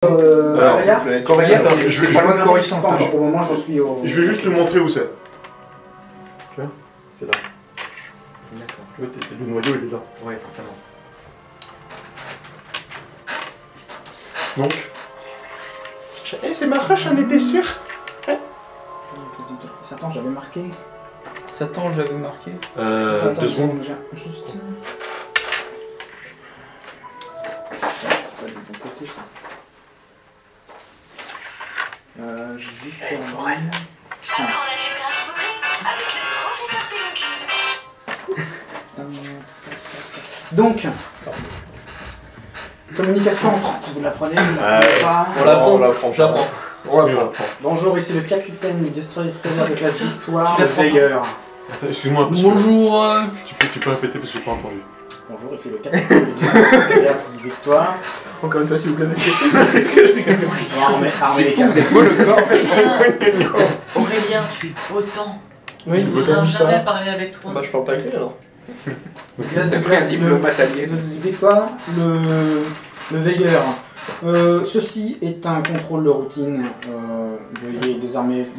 Corélia, c'est pas loin de Coruscant. Pour le moment, j'en suis au... Je vais juste te montrer où c'est. Tu vois? C'est là. D'accord. Tu vois, le noyau, il est là. Ouais, forcément. Donc. C'est ma rush, j'en étais sûr. Attends, j'avais marqué. Satan, j'avais marqué. 2 secondes. Juste... J'ai vu Tu apprends la géographie avec le professeur Pédoncule. Donc, communication entrante, vous la prenez, vous la prenez pas. On l'apprend, je l'apprends. Bonjour, ici le capitaine du Destroyer Stellaire de classe Victoire, le Veilleur. Attends, excuse-moi. parce que- Bonjour. Tu peux répéter parce que j'ai pas entendu. Bonjour, ici le capitaine du Destroyer Stellaire de Victoire. Encore une fois, s'il vous plaît, monsieur. C'est fou, Aurélien, tu es autant. Oui, Il ne voudra jamais parler avec toi. Bah, je parle pas avec lui alors. Classe de T'as pris un classe diplomate allié. de Victoire, le Veilleur. Ceci est un contrôle de routine.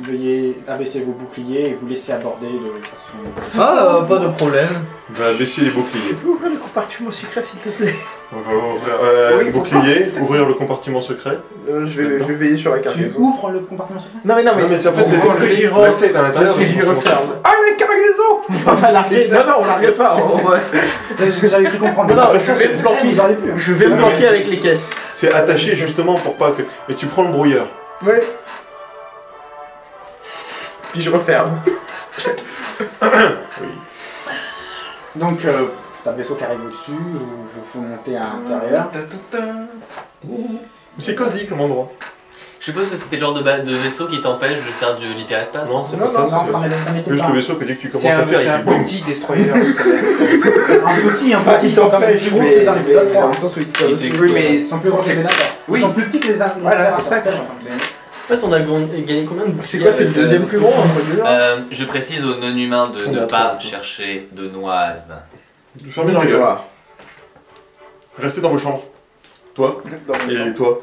Veuillez abaisser vos boucliers et vous laisser aborder de façon... Ah, pas de problème. On va baisser les boucliers. Tu peux ouvrir le compartiment secret, s'il te plaît? On va ouvrir Oui, les faut boucliers, ouvrir le compartiment secret. Je vais veiller sur la Tu cargaison. ouvres le compartiment secret? Non, mais Non, mais c'est en fait, j'y rentre. l'accès est à l'intérieur. Et j'y referme. Ah, mais cargaison! On va larguer. Non, on largue pas. J'avais cru comprendre. Non, ça je vais me planquer. Ils auraient pu. Je vais me planquer avec les caisses. C'est attaché justement pour pas que. Et tu prends le brouilleur. Ouais. Puis je referme. Oui. Donc, t'as le vaisseau qui arrive au-dessus, vous faut monter à l'intérieur. C'est cosy comme endroit. Je suppose que c'était le genre de vaisseau qui t'empêche de faire de l'hyperespace. Non, c'est Non, pas ça. non, c'est ça n'était juste pas. le vaisseau que dès que tu commences C'est à faire, un il dit boum. petit destroyer. Un petit, ils sont comme les plus gros, c'est dans l'épisode 3. Dans le sens où il Oui, mais Ils sont plus gros que les Vénators. Ils Oui. sont plus petits que les Voilà, c'est ça que je Vénators. En fait, on a gagné combien de C'est quoi, c'est le deuxième plus gros entre deux là? Je précise aux non-humains de On ne a pas trop. chercher de noises. Fermez la gueule. Restez dans vos chambres. Toi et toi.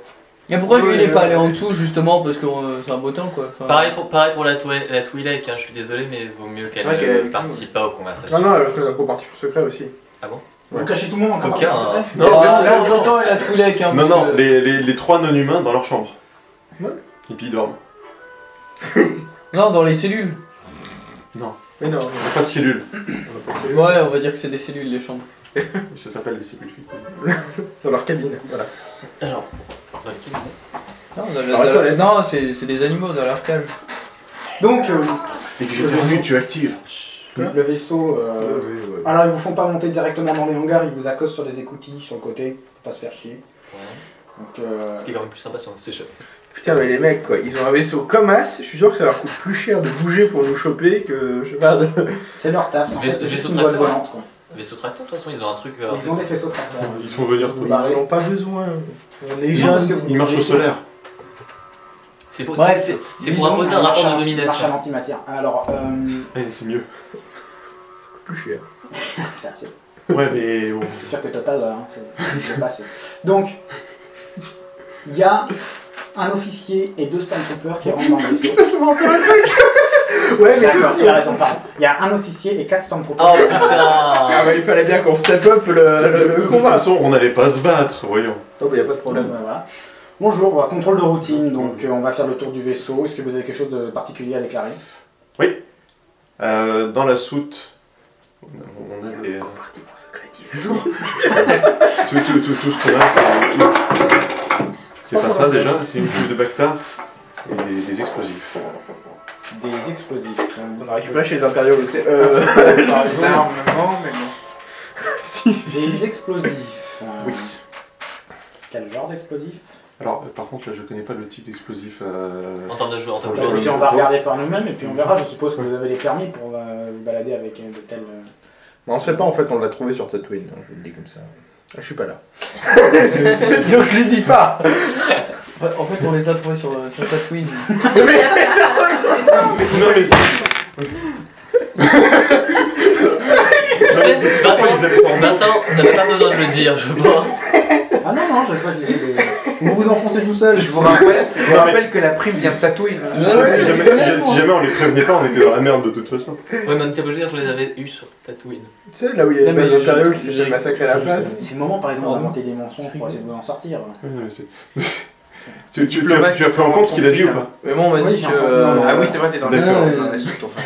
Et pourquoi lui Ouais, il est pas ouais. allé en dessous justement parce que c'est un beau temps quoi. Enfin, Pareil pour la Twi'lek, hein, je suis désolé, mais vaut mieux qu'elle C'est vrai ne qu'elle- participe pas aux Non, conversations. non, elle a fait un compartiment secret aussi. Vous cachez tout le monde en Aucun, compartiment secret? Non, là, non, non, autant il a Twi'lek hein. Non, parce non, que- les 3 non-humains dans leur chambre. Ouais. Et puis ils dorment. Non, dans les cellules. Non, Mais non. on n'a pas de cellules. Ouais, on va dire que c'est des cellules les chambres. Ça s'appelle des cellules fictives. Dans leur cabine, voilà. Alors, dans lequel Non, Dans la toilette. non, c'est des animaux dans leur cage. Donc, Dès que j'ai perdu, tu actives. le vaisseau... Alors, ils vous font pas monter directement dans les hangars, ils vous accostent sur des écoutilles sur le côté, pour pas se faire chier. Donc, Ce qui est quand même plus sympa si on s'échappe. Putain, mais les mecs, quoi, ils ont un vaisseau comme As, je suis sûr que ça leur coûte plus cher de bouger pour nous choper que, je sais pas, de... c'est leur taf, en fait, c'est Vaisseau juste une boîte tracteur. volante, quoi. Vaisseau tracteur, de toute façon, ils ont un truc. Ils ont des faisceaux tracteurs. Ils font venir Vous tout. barrez. Ils en ont pas besoin. On est Non, parce que jeunes. vous- Ils marchent au solaire. C'est pour, Bref, c'est pour imposer un rapport de Marche à domination. l'antimatière. Alors, C'est mieux. Plus cher. c'est assez. Ouais, mais. bon. C'est sûr que total, hein, c'est pas assez. Donc, il y a un officier et 2 stormtroopers qui rentrent dans le vaisseau. Ça me rappelle un truc. Ouais, mais D'accord, tu as raison, pardon. Il y a un officier et 4 stormtroopers. Oh putain. Ah bah il fallait bien qu'on step up le De toute combat. façon, on n'allait pas se battre, voyons. Oh bah y a pas de problème. Voilà. Bonjour, voilà, contrôle de routine, donc on va faire le tour du vaisseau. Est-ce que vous avez quelque chose de particulier à déclarer? Dans la soute, on a des. Compartiment secret. Tout ce qu'on a, c'est. C'est pas ça déjà, c'est une cuve de Bacta et des explosifs. Des explosifs. On a récupéré chez les impériaux. Énormément, mais bon. Des explosifs. Oui. Quel genre d'explosifs? Alors, par contre, là, je connais pas le type d'explosif. En termes de joueur, en termes de Ouais, joueur. Puis on va regarder par nous-mêmes et puis on verra. Je suppose que vous avez les permis pour vous balader avec de tels. Mais on sait pas en fait, on l'a trouvé sur Tatooine, hein, je vous le dis comme ça. Ah, je suis pas là. Donc je lui dis pas. Ouais, en fait, on les a trouvés sur Tatooine. Non, mais Vincent, t'avais pas besoin de le dire, je pense. Ah non, non, je vois que les. Vous vous enfoncez tout seul. Je vous rappelle que la prime vient de Tatooine. Si jamais on les prévenait pas, on était dans la merde de toute façon. Ouais, mais on était obligé quand on les avait eus sur Tatooine. Tu sais, là où il y a Non, une mais base impériaux qui s'est j'ai- fait massacrer la face. C'est le moment, par exemple, d'inventer des mensonges pour essayer de vous en sortir. Ouais, tu as pris en compte ce qu'il a dit ou pas? Mais moi, on m'a Oui, dit j'ai que. entendu. Non, non. Ah oui, c'est vrai, t'es dans D'accord. la soute, enfin.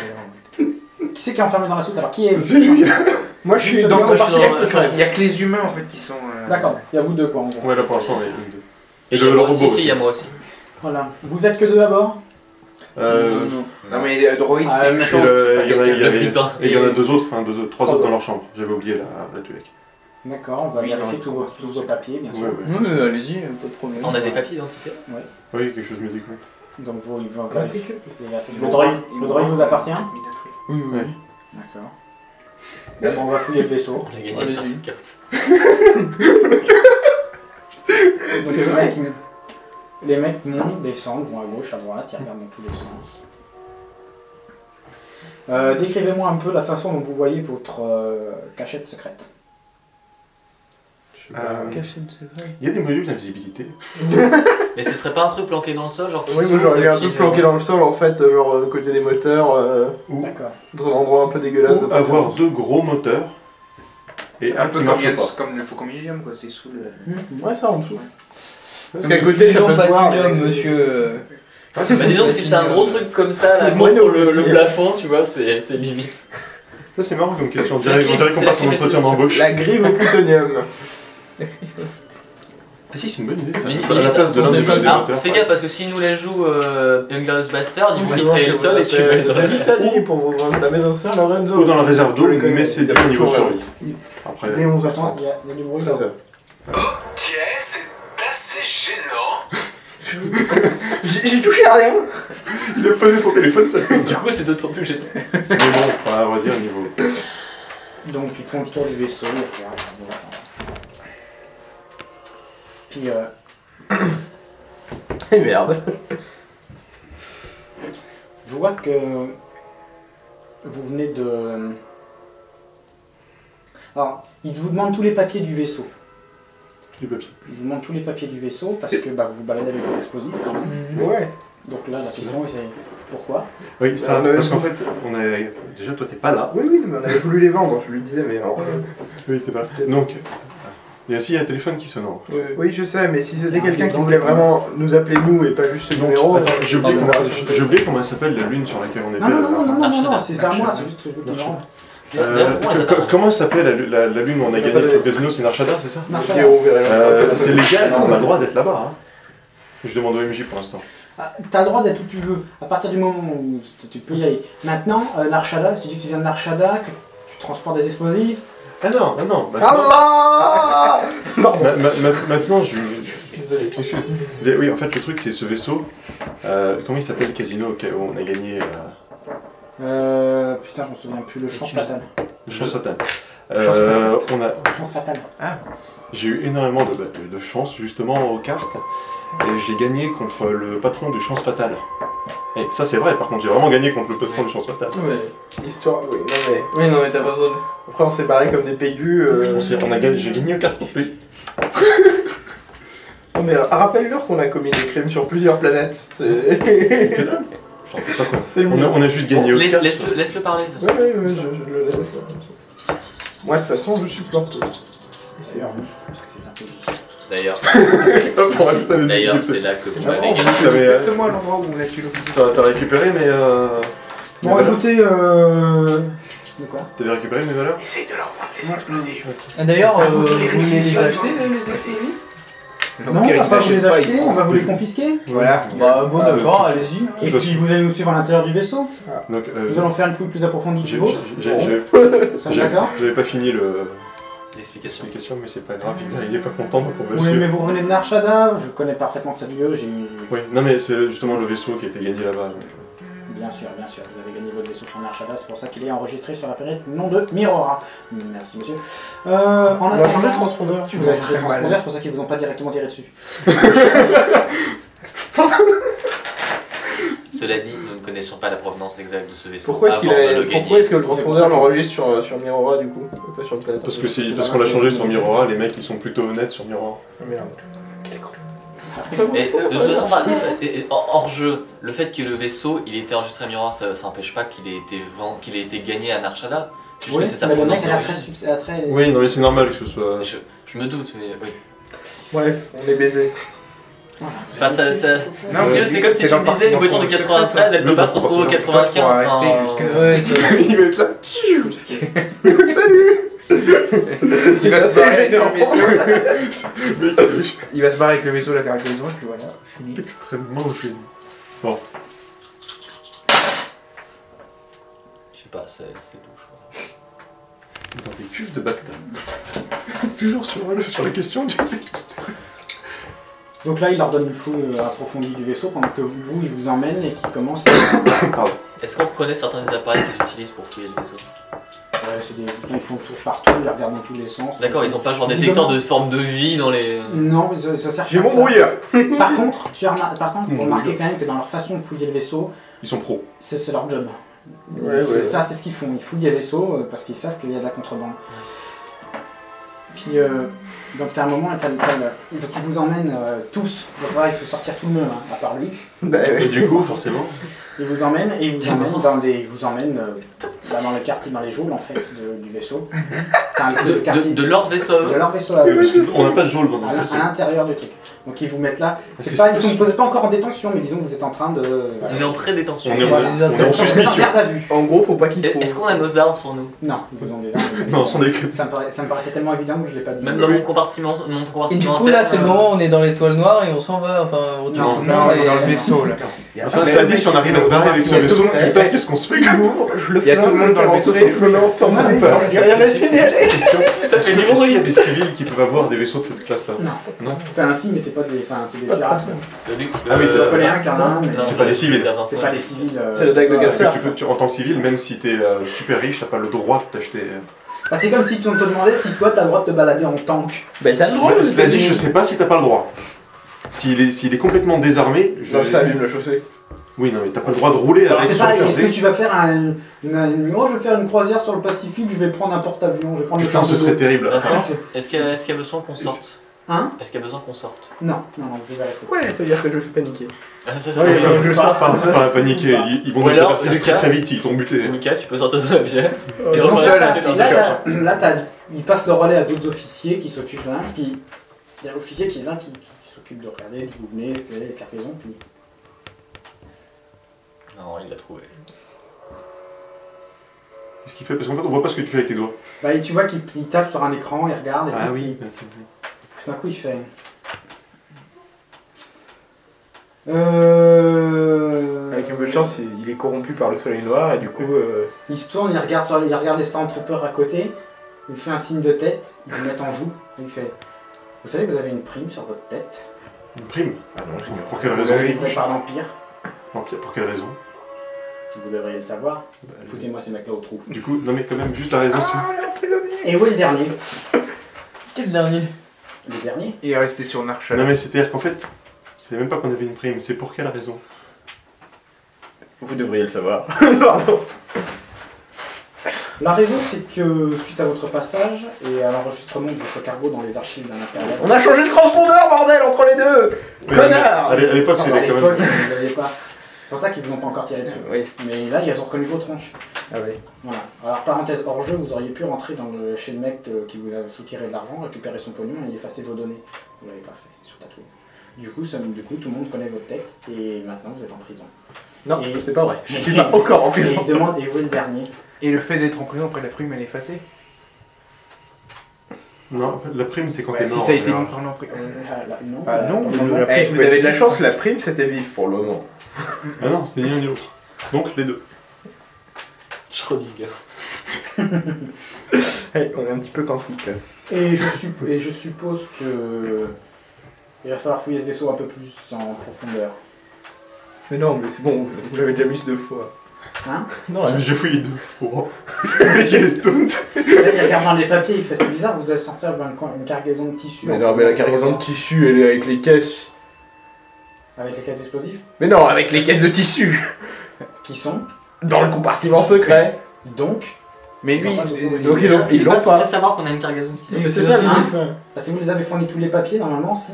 Qui c'est qui est enfermé dans la soute alors? Qui est C'est lui. Moi, je suis Juste dans devant, le je parti suis dans- secret. Il y a que les humains en fait qui sont. D'accord, il y a vous deux quoi en gros. Ouais, là pour l'instant, il y a une, deux. Et Et il y a le moi robot aussi, aussi. il y a moi aussi. Voilà. Vous êtes que deux à bord? Non. Non mais droïde Ah, c'est mais méchant. il y en a- il y Le avait- flippin. et il y en a deux autres, enfin trois autres dans leur chambre. J'avais oublié la Tulek. D'accord, on va Oui, vérifier alors, tous vos papiers bien sûr. Ouais, ouais. Oui, allez-y, pas de problème. On a des papiers d'identité. Oui, quelque chose me dit quoi. Donc vous, il va Ouais. vérifier. Le droïde vous appartient? Oui, oui. Ouais. D'accord. Bon, on va fouiller le vaisseau. On a gagné Allez-y. une petite carte. Donc, les mecs montent, descendent, vont à gauche, à droite, ils regardent dans tous les sens. Décrivez-moi un peu la façon dont vous voyez votre cachette secrète. Cachette, c'est vrai. Il y a des modules d'invisibilité. Mais ce serait pas un truc planqué dans le sol, genre qui Oui, moi j'aurais mis un s'ouvre, truc planqué dans le sol en fait, genre côté des moteurs, D'accord. dans un endroit un peu dégueulasse. Ou avoir deux gros moteurs et un Un qui peu marche pas. comme le Faucon Millennium quoi, c'est sous le. Ouais, ça en dessous. Parce Mais qu'à côté, ça disons peut se voir. Platinum, avec- monsieur. Bah disons que si c'est un gros truc comme ça, là, Moi, contre non, le mais- plafond, tu vois, c'est limite. Ça c'est marrant comme question. On C'est la dirait qu'on clé- passe c'est un la entretien clé- d'embauche. La grive au plutonium. Ah si, c'est une bonne idée. ça. Mais À la place de l'un des deux Alors, moteurs. fais gaffe parce que s'il nous la joue Inglorious Bastard, il Ouais, filtrer le sol et tu vas être. l'Italie pour vous vendre la maison de sœur Lorenzo. Ou dans la réserve d'eau, Je les connais. mais c'est Il y a du pas de niveau jour, survie. là. Après, Il est 11h30. Attends, il y a du bruit là. Ok, c'est assez gênant. J'ai touché à rien. il a posé son téléphone, ça fait. Du coup, c'est d'autant plus gênant. Mais bon, à vrai dire, niveau. Donc ils font le tour du vaisseau, ils regardent, voilà. Puis Et merde. je vois que vous venez de... Alors, ils vous demandent tous les papiers du vaisseau. Les papiers. Ils vous demandent tous les papiers du vaisseau parce que bah, vous vous baladez avec des explosifs quand même. Ouais. Donc là, la question c'est pourquoi? Oui, ça, on avait- parce qu'en fait, on est. Déjà, toi, t'es pas là. Oui, mais on avait voulu les vendre, je lui disais, mais alors. Oui, t'es pas là. Donc, il y a aussi un téléphone qui sonne. Oui, je sais, mais si c'était quelqu'un qui voulait vraiment nous appeler nous et pas juste ce numéro. Attends, j'ai oublié comment elle s'appelle la lune sur laquelle on était. Non, non, non, non, non, non, non, Archada. c'est à moi, c'est juste que je veux qu'il me rende. Comment s'appelle la lune où on a gagné le casino? C'est Narshada, c'est ça? Narshada. C'est légal, on a le droit d'être là-bas. Hein. Je demande au MJ pour l'instant. Ah, t'as le droit d'être où tu veux, à partir du moment où tu peux y aller. Maintenant, Narshada, si tu dis que tu viens de Narshada, que tu transportes des explosifs, Ah non, ah non. Allah Maintenant, je. Désolé. Oui, en fait, le truc, c'est ce vaisseau. Comment il s'appelle le casino où on a gagné putain, je me souviens plus, le chance fatale. le chance fatale. Chance fatale. J'ai eu énormément de chance justement aux cartes et j'ai gagné contre le patron du chance fatale. Et ça c'est vrai, par contre j'ai vraiment gagné contre le patron du chance fatale. Ouais. Histoire, oui, non mais. Oui, non, mais t'as pas besoin de. Après, on s'est barré comme des pégus. J'ai gagné aux cartes contre lui. Non mais rappelle-leur qu'on a commis des crimes sur plusieurs planètes. C'est J'en sais pas quoi. c'est le mieux. On a juste gagné aux cartes. Laisse-le parler. de toute façon. Ouais, je le laisse. Moi, de toute façon, je supporte. C'est vrai, parce que c'est un peu... D'ailleurs, Pour ajouter des d'ailleurs, difficultés. c'est là que vous marrant, m'avez gagné. Exactement l'endroit où on a tué T'as récupéré mes. Bon, mes valeurs écoutez, de quoi? T'avais récupéré mes valeurs? Essaye de leur vendre les explosifs. Ah, d'ailleurs, Ah, vous vous les voulez les réquisitionnez. acheter, les explosifs? Non, on va pas vous les acheter, on va vous les confisquer. Voilà. Bah, bon, d'accord, allez-y. Et puis vous allez nous suivre à l'intérieur du vaisseau. Donc, Nous allons faire une fouille plus approfondie du vôtre. j'avais Nous sommes d'accord? pas fini L'explication. l'explication, mais c'est pas grave, il est pas content donc on va Oui, suivre. mais vous revenez de Narshada, je connais parfaitement ce lieu, j'ai eu... Oui, non mais c'est justement le vaisseau qui a été gagné là-bas. donc, Bien sûr, vous avez gagné votre vaisseau sur Narshada, c'est pour ça qu'il est enregistré sur la planète nom de Mirora. Merci monsieur. En On va changer de attendant... transpondeur. Tu vous avez changé de transpondeur, c'est pour ça qu'ils vous ont pas directement tiré dessus. Cela dit, nous ne connaissons pas la provenance exacte de ce vaisseau. Pourquoi est-ce avant de le que le transpondeur l'enregistre sur Mirora du coup? Pas sur le planète. Parce qu'on l'a changé sur Mirora, les mecs ils sont plutôt honnêtes sur Mirora. Ah, merde. Et de toute façon, bah, hors jeu, le fait que le vaisseau il ait été enregistré à Miroir, ça n'empêche pas qu'il ait été gagné à Narshada. C'est juste Oui, que c'est sa mais le mec provenance elle a d'origine. très... Oui, non mais c'est normal que ce soit... Je me doute, mais oui. Bref, on est baisé. Enfin, Non, c'est mais c'est comme si c'est tu dans me le disais une parti voiture de dans le 93, elle peut Oui, pas se dans le retrouver au parti. 95. Toi, tu pourras enfin, rester jusqu'à- Ouais, c'est vrai. Il va être là. Il va se assez barrer avec le gênant. vaisseau. Il va se barrer avec le vaisseau, la cargaison, et puis voilà. Fini. Extrêmement gênant. Je sais pas, c'est tout, je crois. Dans des cuves de Bagdad. Toujours sur la question du... Donc là, il leur donne une fouille approfondie du vaisseau pendant que vous, il vous emmène et qu'il commence Pardon. Est-ce qu'on reconnaît certains des appareils qu'ils utilisent pour fouiller le vaisseau? ils font le tour partout, ils regardent dans tous les sens. D'accord, ils ont pas genre détecteur de forme de vie dans les... Non, mais ça sert J'ai pas à mon ça. brouilleur. Par contre, vous Mon remarquez quand même que dans leur façon de fouiller le vaisseau, Ils sont pros. c'est leur job. Ouais, C'est ouais. ça, c'est ce qu'ils font. Ils fouillent les vaisseaux parce qu'ils savent qu'il y a de la contrebande. Puis, donc t'as un moment, donc ils vous emmènent tous. Donc voilà, il faut sortir tout le monde, hein, à part lui. Bah, Et du coup, forcément... Il vous emmène et il vous emmène dans dans le quartier, dans les geôles en fait du vaisseau. Enfin, le quartier De leur vaisseau. de leur vaisseau à eux. On n'a pas de geôle dans À notre vaisseau. l'intérieur du truc. Donc ils vous mettent là. C'est Vous n'êtes pas encore en détention, mais disons que vous êtes en train de. On est en pré-détention. On est Voilà. en Vous êtes en suspicion. garde à vue. En gros, faut pas qu'il Est-ce qu'on a nos armes sur nous? Non, ils vous ont des armes. Non, sans déconner. Ça me paraissait tellement évident que je l'ai pas dit. Même dans mon compartiment Et du coup, là, c'est le moment où on est dans l'étoile noire et on s'en va. Enfin, on retourne Non, tout le Non, monde. on est dans le et- vaisseau là. Enfin, cela dit, si on arrive à se barrer avec ce vaisseau, putain, qu'est-ce qu'on se fait? Il y a tout le monde dans le vaisseau. Je me lance sans Ah, même oui, peur. c'est- J'ai rien à signaler. Question. Ça fait du Est-ce qu'il y a bruit. des civils qui peuvent avoir des vaisseaux de cette classe-là? Non. Non. Enfin, si, mais c'est pas des. Enfin, c'est des pirates. Ah oui, Je connais un qui en a un, mais C'est pas les civils. c'est pas les civils. C'est le dague de pas- Parce Gaspard. que en tant que civil, même si t'es super riche, t'as pas le droit de t'acheter. Bah, c'est comme si on te demandait si toi t'as le droit de te balader en tank. Bah, t'as le droit. Cela dit, je sais pas si t'as pas le droit. S'il est complètement désarmé, Non, ça abîme la chaussée. Oui, non, mais t'as pas le droit de rouler Alors avec c'est sur pareil, le est-ce que jersey. tu vas faire oh, je vais faire une croisière sur le Pacifique, je vais prendre un porte-avions, je vais prendre le Putain, char ce de serait l'eau. terrible. Vincent, C'est- est-ce qu'il y a besoin qu'on sorte? Hein? Est-ce qu'il y a besoin qu'on sorte? Non, vous devez rester. Ouais, ça veut dire que je vais paniquer. Ouais, je sors, Pas c'est ça. pas paniquer, ils vont Ou nous alors, faire partir Lucas. très très vite s'ils t'ont buté. Lucas, tu peux sortir de la pièce. Et non, revenir seul, à là, la c'est pièce. Là, ils passent le relais à d'autres officiers qui s'occupent d'un, puis il y a l'officier qui est là, qui s'occupe de regarder d'où vous venez, c'est les cargaisons, puis... Non, il l'a trouvé. Qu'est-ce qu'il fait? Parce qu'en fait, on voit pas ce que tu fais avec tes doigts. Bah, et tu vois qu'il tape sur un écran, il regarde, et Ah puis, oui, c'est vrai. tout d'un coup, il fait... Avec un peu de chance, il est corrompu par le soleil noir et du coup. Il se tourne, il regarde les Stormtroopers à côté, il fait un signe de tête, il vous met en joue, et il fait... Vous savez que vous avez une prime sur votre tête, Une prime? Ah non, pour quelle Ouais, raison? oui. livrée par l'Empire, Non, pour quelle raison? vous devriez le savoir. Foutez-moi ces mecs-là au trou. Du coup, non mais quand même, juste la raison, c'est... Et où est le dernier? Quel dernier? Le dernier? Il est resté sur Non Narshada. mais c'est-à-dire qu'en fait, je savais même pas qu'on avait une prime, c'est pour quelle raison? Vous devriez le savoir. Pardon. La raison, c'est que suite à votre passage et à l'enregistrement de votre cargo dans les archives d'un impérial... On a changé le transpondeur, bordel, entre les deux. Oui, Connard. mais à l'époque, À c'était quand l'époque, même... vous n'aviez pas... C'est pour ça qu'ils vous ont pas encore tiré dessus. Oui. Mais là, ils ont reconnu vos tronches. Ah oui. Voilà. Alors, parenthèse hors jeu, vous auriez pu rentrer chez le mec qui vous a soutiré de l'argent, récupérer son pognon et effacer vos données. Vous l'avez pas fait sur Tatooine. Du coup, tout le monde connaît votre tête et maintenant vous êtes en prison. Non, Et- c'est pas vrai. Je suis pas encore en Et prison. il demande, et où est le dernier? Et le fait d'être en prison après la prime, elle est effacée. Non, en fait, la prime, c'est quand Ouais, t'es si mort. ça a été en général. longtemps en prison. Non. Ah non, pour le moment. Eh, vous avez de la chance, la prime c'était vif pour le moment. Ah non, c'était ni l'un ni l'autre. Donc, les deux. Schrödinger. Eh, on est un petit peu quantique là. Et je suppose que il va falloir fouiller ce vaisseau un peu plus en profondeur. Mais non, mais c'est bon, vous l'avez déjà vu 2 fois. Hein? Non, J'ai fouillé 2 fois. Il est taunt. Là, il regarde dans les papiers, il fait c'est bizarre, vous allez sortir une cargaison de tissu. mais non, mais la cargaison de tissu, elle est avec les caisses. Avec les caisses d'explosifs Mais non, avec les caisses de tissu. qui sont Dans le compartiment secret. donc. Mais lui, Ils ont pas de- Donc ils Il est l'ont pas pas. censé savoir qu'on a une cargaison de Mais tissu. c'est ça, Hein le Parce que vous les avez fournis tous les papiers normalement, si.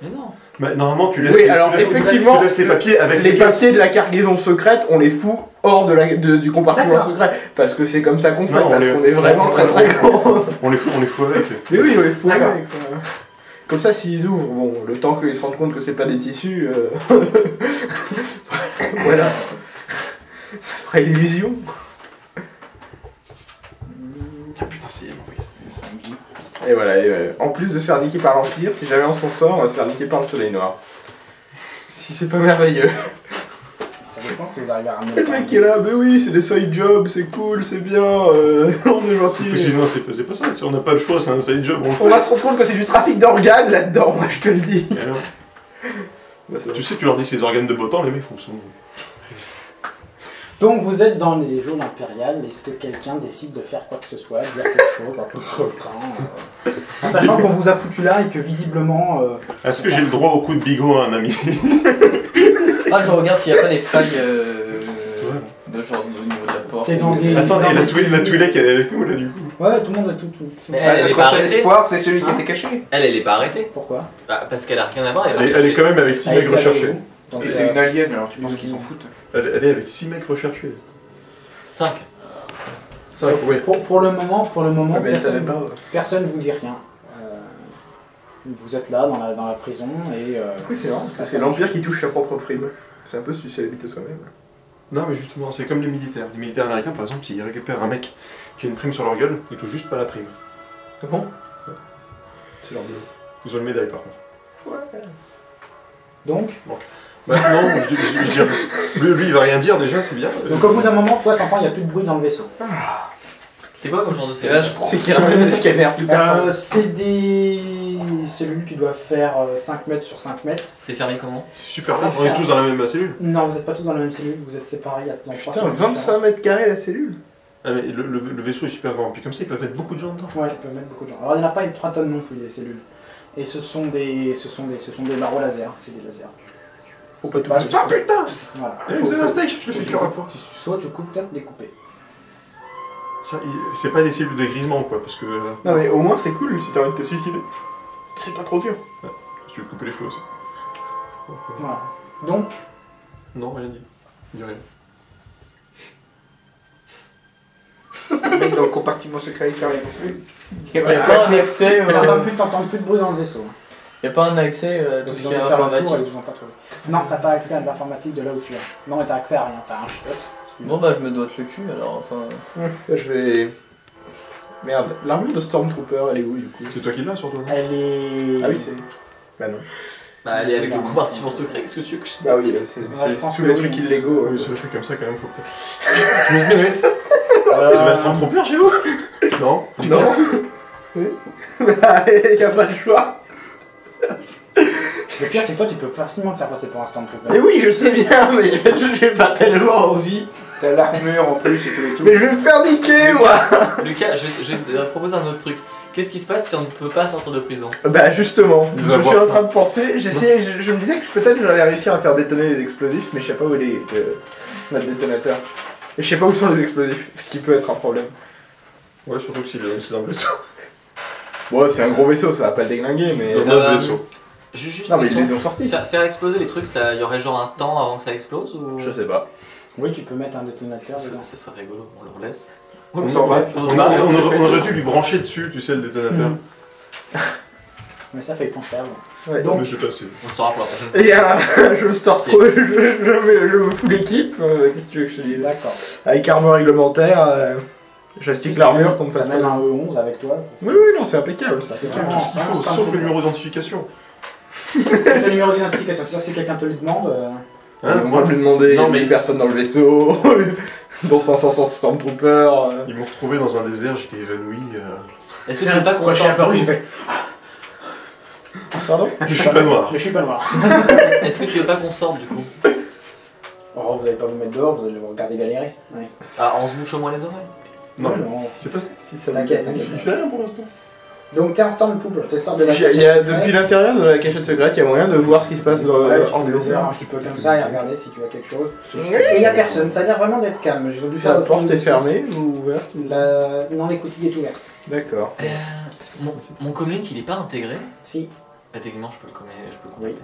Mais non. Bah, normalement, tu laisses, Oui, les, alors, tu laisses- effectivement, tu laisses les papiers avec Les les papiers de la cargaison secrète, on les fout hors du compartiment D'accord. secret. Parce que c'est comme ça qu'on fait, Non, on parce les- qu'on est vraiment très très grand. On les fout avec. Mais oui, on les fout D'accord. avec. Comme ça, s'ils ouvrent, bon, le temps qu'ils se rendent compte que c'est pas des tissus, voilà. Ça fera illusion. Ah putain, c'est envoyé. Et voilà, en plus de se faire niquer par l'Empire, si jamais on s'en sort, on va se faire niquer par le Soleil Noir. Si c'est pas merveilleux. Ça dépend si vous arrivez à ramener Le mec qui est là, mais oui, c'est des side jobs, c'est cool, c'est bien, on est gentil. Sinon, c'est pas ça. Si on n'a pas le choix, c'est un side job. On le fait. On va se rendre compte que c'est du trafic d'organes là-dedans, moi je te le dis. Et alors, Bah, ça va. tu sais, tu leur dis que c'est des organes de beau temps, les mecs font son. Donc vous êtes dans les zones impériales, est-ce que quelqu'un décide de faire quoi que ce soit, dire quelque chose, un peu de en sachant qu'on vous a foutu là et que visiblement... Est-ce que j'ai le droit au coup de bigot à un ami? Ah, je regarde s'il n'y a pas des failles de genre au niveau de la porte. T'es dans des- Attends, dans et des- la Twi'lek, elle est avec nous là du coup. Ouais, tout le monde a tout. Mais Bah, elle est notre pas seul arrêtée. espoir, c'est celui qui Hein était caché. Elle est pas arrêtée. Pourquoi Bah, parce qu'elle a rien à voir. Elle est quand même avec 6 Elle mecs était avec recherchés. vous. Donc, Et c'est une alien, alors tu penses qu'ils s'en foutent? Elle est avec 6 mecs recherchés. 5. Ça, ouais. pour le moment, Ah, mais elle savait personne ne vous dit rien. Vous êtes là dans la prison et... Oui, c'est vrai, parce que c'est l'Empire qui touche sa propre prime. C'est un peu spécialité soi-même. Non, mais justement, c'est comme les militaires. Les militaires américains, par exemple, s'ils récupèrent un mec qui a une prime sur leur gueule, ils touchent juste pas la prime. Ah bon C'est leur boulot. Ils ont une médaille par contre. Donc, Bah non, je dirais. Lui, il va rien dire déjà, c'est bien. donc au bout d'un moment, toi t'entends il n'y a plus de bruit dans le vaisseau. C'est quoi comme genre de Et là, série je C'est qu'il y a même des scanners plus performants. C'est des cellules qui doivent faire 5 mètres sur 5 mètres. C'est fermé comment? C'est super C'est bien. On est ferme. tous dans la même cellule. Non, vous n'êtes pas tous dans la même cellule, vous êtes séparés dans 3 Putain, 25 mètres carrés la cellule. Ah, mais le vaisseau est super grand. Puis comme ça, ils peuvent mettre beaucoup de gens dedans. Ouais, je peux mettre beaucoup de gens. Alors il n'y en a pas une 3 tonnes non plus des cellules. Et ce sont des barreaux laser, c'est des lasers. Faut pas tout Bah, faire. Ah putain Voilà. Eh, vous avez un steak, je le fais cuire à Tu sautes, tu coupes, peut-être découper. Ça, c'est pas des cellules de grisement quoi, parce que. Non mais au moins c'est cool si t'as envie de te suicider. C'est pas trop dur. Tu veux te couper les cheveux aussi. Voilà. Donc, Non, rien dit. Dis rien. Le mec dans le compartiment secret, il fait rien non plus. Il n'y a pas un accès. t'entends plus de bruit dans le vaisseau. Il n'y a pas un accès à tout Donc ce ils ont qui est dû faire le tour et informatique. ils vous ont pas trouvé. Non, t'as pas accès à l'informatique de là où tu es. Non, mais t'as accès à rien, t'as un shot. Bon bah je me doite le cul alors enfin. Je vais... Merde, l'armure de Stormtrooper elle est où du coup? C'est toi qui l'as sur toi, non? Elle est... Ah oui c'est... Bah non. Bah, elle est avec le compartiment secret. Qu'est-ce que tu veux que je dise? Bah oui, c'est je pense tous que les oui. trucs illégaux. Oui, c'est des trucs comme ça quand même, faut que. Je vais se rendre trop pire chez vous? Non. Non. Il y a pas le choix. Le pire, c'est que toi, tu peux facilement te faire passer pour un Stormtrooper. Mais oui, je sais bien, mais j'ai pas tellement envie. T'as l'armure en plus et tout et tout. Mais je vais me faire niquer moi. Lucas, je vais te proposer un autre truc. Qu'est-ce qui se passe si on ne peut pas sortir de prison? Bah justement, Il je va suis voir. en train de penser, je me disais que peut-être j'allais réussir à faire détonner les explosifs, mais je sais pas où est notre détonateur. Et je sais pas où sont les explosifs, ce qui peut être un problème. Ouais, surtout que c'est dans le vaisseau. Bon, c'est un gros vaisseau, ça va pas le déglinguer, mais... Dans notre vaisseau. Juste Non mais une ils les question. ont sortis. Faire exploser les trucs, ça y aurait genre un temps avant que ça explose ou... Je sais pas. Oui, tu peux mettre un détonateur Ça, dedans. ça serait rigolo, on le laisse. On s'en va. On On se barre. aurait dû lui brancher dessus, tu sais, le détonateur. Mais ça fait conserve. Ouais. Donc- Mais c'est passé. On le saura pour la prochaine. Et je me sors trop, je me fous l'équipe, qu'est-ce que tu veux que je te dise? D'accord. Avec armure réglementaire, j'astique l'armure qu'on me fasse T'as pas... même un E11 avec toi. Oui, oui, non, c'est impeccable ça. C'est Tout ce qu'il faut, sauf le numéro d'identification. C'est le numéro d'identification. C'est sûr que si quelqu'un te le demande... Ils vont pas me le demander, Non, non, mais mais- personne dans le vaisseau, dont 500 Stormtroopers. Ils m'ont retrouvé dans un désert, j'étais évanoui. Est-ce que tu veux pas qu'on Quand je suis sorte apparu, j'ai fait... Pardon? Je suis pas noir. Mais je suis pas noir. Est-ce que tu veux pas qu'on sorte du coup? Oh, vous allez pas vous mettre dehors, vous allez vous regarder galérer. Ouais. Ah, on se bouche au moins les oreilles. Non, Ouais, non. c'est pas ça. Si ça T'inquiète, Il t'inquiète. fait rien pour l'instant. Donc t'es un Stormtrooper, t'es sorti de la Depuis l'intérieur de la cachette secrète, il y a moyen de voir ce qui se passe dans Ouais, tu hors peux de l'ouvrir un l'océan. petit peu comme ça et regarder si tu vois quelque chose. Et il y a personne, ça a l'air vraiment d'être calme. Ils ont dû faire La le tour porte du- est fermée ou ouverte? Non, l'écoutille est ouverte. D'accord. Mon communique, il est pas intégré. Si. Bah, techniquement, je peux le Oui. contacter.